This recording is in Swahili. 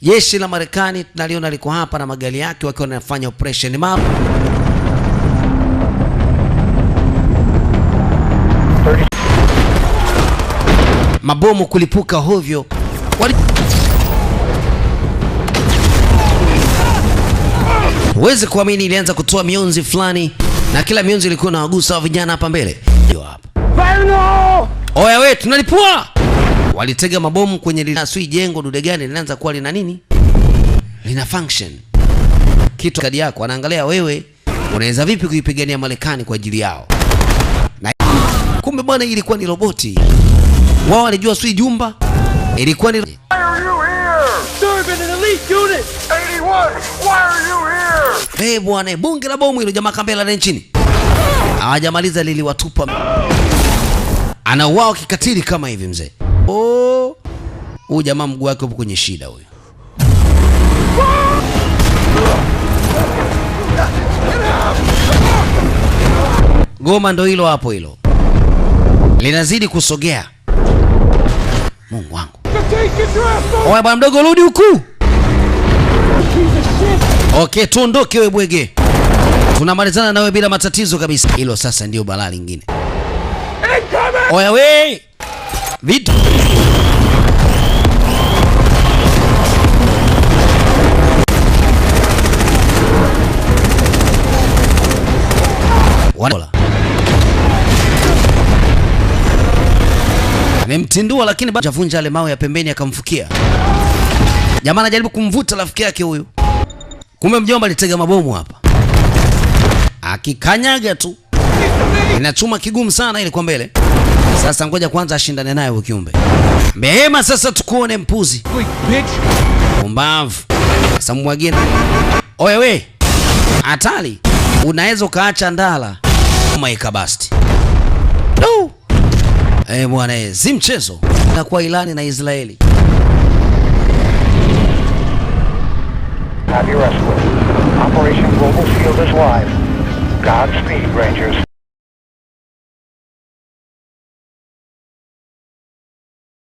Jeshi la Marekani tunaliona liko hapa na magari yake wakiwa wanafanya operation map. Mabomu kulipuka hovyo. Huwezi kuamini, ilianza kutoa mionzi fulani na kila mionzi ilikuwa inawagusa vijana hapa mbele. Ndio hapa. Oya we, tunalipua. Walitega mabomu kwenye linasui jengo dude gani linaanza kuwa lina nini? Lina function. Kitu kadi yako anaangalia wewe unaweza vipi kuipigania Marekani kwa ajili yao. Na kumbe bwana ilikuwa ni roboti. Wao walijua sui jumba. Ilikuwa ni bwana, bunge la bomu hilo jamaa kambela na nchini. Hawajamaliza liliwatupa. Ana wao kikatili kama hivi mzee. Oh. Huyu jamaa mguu wake upo kwenye shida huyo. Goma ndo hilo hapo hilo. Linazidi kusogea. Mungu wangu. Oya bwana mdogo rudi huku. Okay, tuondoke wewe bwege. Tunamalizana nawe bila matatizo kabisa. Hilo sasa ndio balaa lingine. Oya we. Vitu. Wala. Amemtindua lakini bado havunja ile mawe ya pembeni akamfukia. Jamaa anajaribu kumvuta rafiki yake huyu. Kumbe mjomba alitega mabomu hapa. Akikanyaga tu inachuma kigumu sana ile kwa mbele. Sasa ngoja kwanza ashindane naye huyo kiumbe. Mehema sasa tukuone mpuzi. Pumbavu. Sasa mwageni. Oye we. Hatari. Unaweza ukaacha ndala. Kama ikabasti. No. Bwana si mchezo. Na kwa Irani na Israeli. Have your escort. Operation Global Shield is live. Godspeed, Rangers.